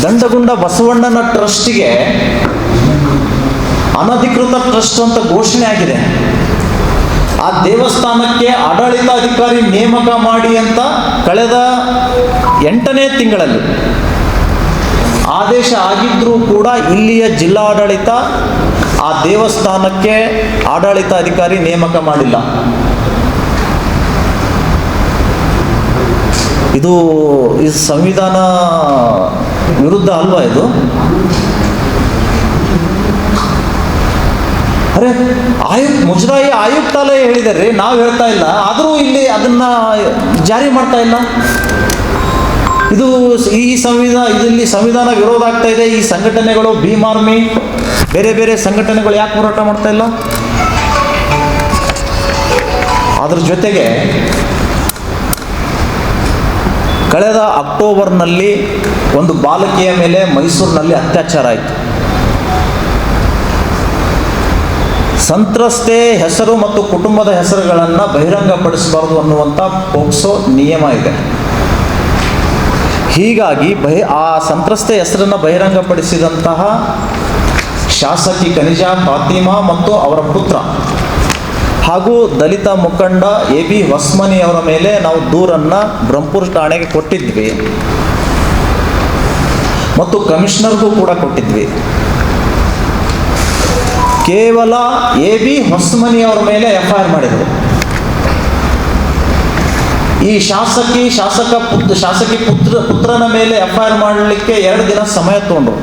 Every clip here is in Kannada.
ಲಂಡಗುಂಡ ಬಸವಣ್ಣನ ಟ್ರಸ್ಟಿಗೆ ಅನಧಿಕೃತ ಟ್ರಸ್ಟ್ ಅಂತ ಘೋಷಣೆ ಆಗಿದೆ. ಆ ದೇವಸ್ಥಾನಕ್ಕೆ ಆಡಳಿತಾಧಿಕಾರಿ ನೇಮಕ ಮಾಡಿ ಅಂತ ಕಳೆದ 8ನೇ ತಿಂಗಳಲ್ಲಿ ಆದೇಶ ಆಗಿದ್ರೂ ಕೂಡ ಇಲ್ಲಿಯ ಜಿಲ್ಲಾಡಳಿತ ಆ ದೇವಸ್ಥಾನಕ್ಕೆ ಆಡಳಿತಾಧಿಕಾರಿ ನೇಮಕ ಮಾಡಿಲ್ಲ. ಇದು ಸಂವಿಧಾನ ವಿರುದ್ಧ ಅಲ್ವಾ ಇದು? ಅರೆ ಮುಜರಾಯಿ ಆಯುಕ್ತಾಲಯ ಹೇಳಿದ್ದಾರೆ, ನಾವು ಹೇಳ್ತಾ ಇಲ್ಲ, ಆದರೂ ಇಲ್ಲಿ ಅದನ್ನ ಜಾರಿ ಮಾಡ್ತಾ ಇಲ್ಲ. ಇದು ಇಲ್ಲಿ ಸಂವಿಧಾನ ವಿರೋಧ ಆಗ್ತಾ ಇದೆ. ಈ ಸಂಘಟನೆಗಳು, ಭೀಮ್ ಆರ್ಮಿ, ಬೇರೆ ಬೇರೆ ಸಂಘಟನೆಗಳು ಯಾಕೆ ಹೋರಾಟ ಮಾಡ್ತಾ ಇಲ್ಲ? ಅದ್ರ ಜೊತೆಗೆ ಕಳೆದ ಅಕ್ಟೋಬರ್ನಲ್ಲಿ ಒಂದು ಬಾಲಕಿಯ ಮೇಲೆ ಮೈಸೂರಿನಲ್ಲಿ ಅತ್ಯಾಚಾರ ಆಯಿತು. ಸಂತ್ರಸ್ತೆ ಹೆಸರು ಮತ್ತು ಕುಟುಂಬದ ಹೆಸರುಗಳನ್ನು ಬಹಿರಂಗಪಡಿಸಬಾರದು ಅನ್ನುವಂಥ ಪೋಕ್ಸೋ ನಿಯಮ ಇದೆ. ಹೀಗಾಗಿ ಆ ಸಂತ್ರಸ್ತೆ ಹೆಸರನ್ನು ಬಹಿರಂಗಪಡಿಸಿದಂತಹ ಶಾಸಕಿ ಕನಿಜಾ ಫಾತಿಮಾ ಮತ್ತು ಅವರ ಪುತ್ರ ಹಾಗೂ ದಲಿತ ಮುಖಂಡ AB ಹೊಸ್ಮನಿ ಅವರ ಮೇಲೆ ನಾವು ದೂರನ್ನು ಬ್ರಹ್ಮಪುರ ಠಾಣೆಗೆ ಕೊಟ್ಟಿದ್ವಿ ಮತ್ತು ಕಮಿಷನರ್ಗೂ ಕೂಡ ಕೊಟ್ಟಿದ್ವಿ. ಕೇವಲ AB ಹೊಸ್ಮನಿ ಅವರ ಮೇಲೆ FIR ಮಾಡಿದರು. ಈ ಶಾಸಕಿ ಪುತ್ರನ ಮೇಲೆ FIR ಮಾಡಲಿಕ್ಕೆ 2 ದಿನ ಸಮಯ ತಗೊಂಡ್ರು.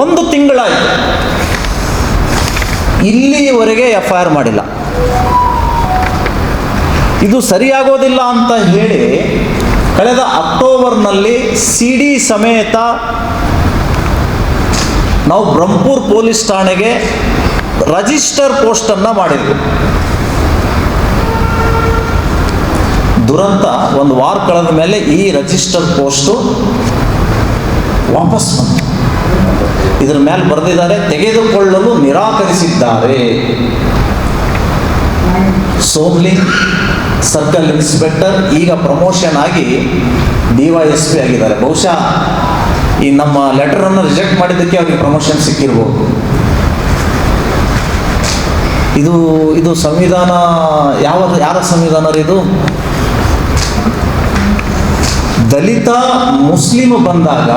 1 ತಿಂಗಳಾಯಿತು, ಇಲ್ಲಿಯವರೆಗೆ FIR ಮಾಡಿಲ್ಲ. ಇದು ಸರಿಯಾಗೋದಿಲ್ಲ ಅಂತ ಹೇಳಿ ಕಳೆದ ಅಕ್ಟೋಬರ್ನಲ್ಲಿ CD ಸಮೇತ ನಾವು ಬ್ರಹ್ಮಪುರ ಪೊಲೀಸ್ ಠಾಣೆಗೆ ರಿಜಿಸ್ಟರ್ ಪೋಸ್ಟನ್ನು ಮಾಡಿದ್ವಿ. ದುರಂತ 1 ವಾರ ಕಳೆದ ಮೇಲೆ ಈ ರಿಜಿಸ್ಟರ್ ಪೋಸ್ಟು ವಾಪಸ್ ಬಂತು. ಇದರ ಮೇಲೆ ಬರೆದಿದ್ದಾರೆ, ತೆಗೆದುಕೊಳ್ಳಲು ನಿರಾಕರಿಸಿದ್ದಾರೆ. ಸೋಮ್ಲಿಂಗ್ ಸರ್ಕಲ್ ಇನ್ಸ್ಪೆಕ್ಟರ್ ಈಗ ಪ್ರಮೋಷನ್ ಆಗಿ DYSP ಆಗಿದ್ದಾರೆ. ಬಹುಶಃ ಈ ನಮ್ಮ ಲೆಟರನ್ನು ರಿಜೆಕ್ಟ್ ಮಾಡಿದ್ದಕ್ಕೆ ಅವ್ರಿಗೆ ಪ್ರಮೋಷನ್ ಸಿಕ್ಕಿರ್ಬೋದು. ಇದು ಸಂವಿಧಾನ ಯಾರ ಸಂವಿಧಾನ ಇದು? ದಲಿತ ಮುಸ್ಲಿಂ ಬಂದಾಗ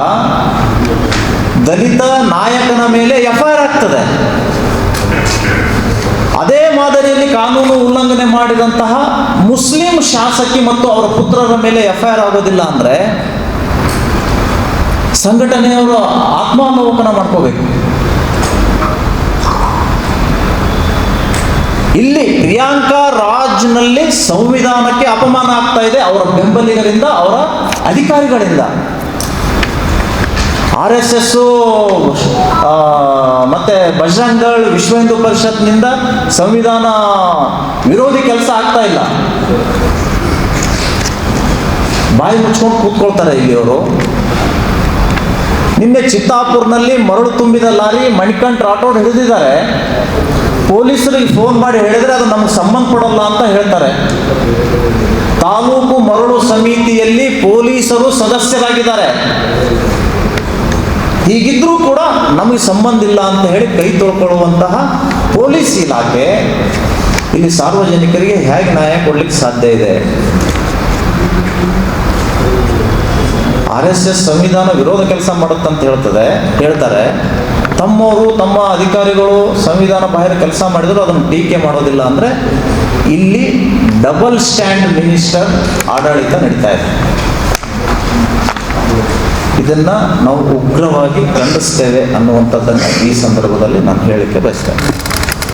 ದಲಿತ ನಾಯಕನ ಮೇಲೆ FIR ಆಗ್ತದೆ. ಅದೇ ಮಾದರಿಯಲ್ಲಿ ಕಾನೂನು ಉಲ್ಲಂಘನೆ ಮಾಡಿದಂತಹ ಮುಸ್ಲಿಂ ಶಾಸಕಿ ಮತ್ತು ಅವರ ಪುತ್ರರ ಮೇಲೆ FIR ಆಗೋದಿಲ್ಲ ಅಂದರೆ ಸಂಘಟನೆಯವರು ಆತ್ಮಾವಲೋಕನ ಮಾಡ್ಕೋಬೇಕು. ಇಲ್ಲಿ ಪ್ರಿಯಾಂಕಾ ರಾಜ್ನಲ್ಲಿ ಸಂವಿಧಾನಕ್ಕೆ ಅಪಮಾನ ಆಗ್ತಾ ಇದೆ ಅವರ ಬೆಂಬಲಿಗರಿಂದ, ಅವರ ಅಧಿಕಾರಿಗಳಿಂದ. RSS ಮತ್ತೆ ಬಜರಂಗ್ ದಳ್, ವಿಶ್ವ ಹಿಂದೂ ಪರಿಷತ್ನಿಂದ ಸಂವಿಧಾನ ವಿರೋಧಿ ಕೆಲಸ ಆಗ್ತಾ ಇಲ್ಲ. ಬಾಯಿ ಮುಚ್ಕೊಂಡು ಕೂತ್ಕೊಳ್ತಾರೆ ಇಲ್ಲಿಯವರು. ನಿನ್ನೆ ಚಿತ್ತಾಪುರ್ನಲ್ಲಿ ಮರಳು ತುಂಬಿದ ಲಾರಿ ಮಣಿಕಂಠ ರಾಠೋಡ್ ಹಿಡಿದಿದ್ದಾರೆ. ಪೊಲೀಸರಿಗೆ ಫೋನ್ ಮಾಡಿ ಹೇಳಿದ್ರೆ ಅದು ನಮಗೆ ಸಂಬಂಧಪಡಲ್ಲ ಅಂತ ಹೇಳ್ತಾರೆ. ತಾಲೂಕು ಮರಳು ಸಮಿತಿಯಲ್ಲಿ ಪೊಲೀಸರು ಸದಸ್ಯರಾಗಿದ್ದಾರೆ. ಹೀಗಿದ್ರೂ ಕೂಡ ನಮಗೆ ಸಂಬಂಧ ಇಲ್ಲ ಅಂತ ಹೇಳಿ ಕೈ ತೊಳ್ಕೊಳ್ಳುವಂತಹ ಪೊಲೀಸ್ ಇಲಾಖೆ ಇಲ್ಲಿ ಸಾರ್ವಜನಿಕರಿಗೆ ಹೇಗೆ ನ್ಯಾಯ ಕೊಡ್ಲಿಕ್ಕೆ ಸಾಧ್ಯ ಇದೆ? RSS ಸಂವಿಧಾನ ವಿರೋಧ ಕೆಲಸ ಮಾಡುತ್ತಂತ ಹೇಳ್ತಾರೆ. ತಮ್ಮವರು, ತಮ್ಮ ಅಧಿಕಾರಿಗಳು ಸಂವಿಧಾನ ಬಾಹಿರ ಕೆಲಸ ಮಾಡಿದ್ರು ಅದನ್ನು ಟೀಕೆ ಮಾಡೋದಿಲ್ಲ ಅಂದರೆ ಇಲ್ಲಿ ಡಬಲ್ ಸ್ಟ್ಯಾಂಡ್ ಮಿನಿಸ್ಟರ್ ಆಡಳಿತ ನಡೀತಾ ಇದೆ. ಇದನ್ನ ನಾವು ಉಗ್ರವಾಗಿ ಖಂಡಿಸ್ತೇವೆ ಅನ್ನುವಂಥದ್ದನ್ನು ಈ ಸಂದರ್ಭದಲ್ಲಿ ನಾನು ಹೇಳಲಿಕ್ಕೆ ಬಯಸ್ತೇನೆ.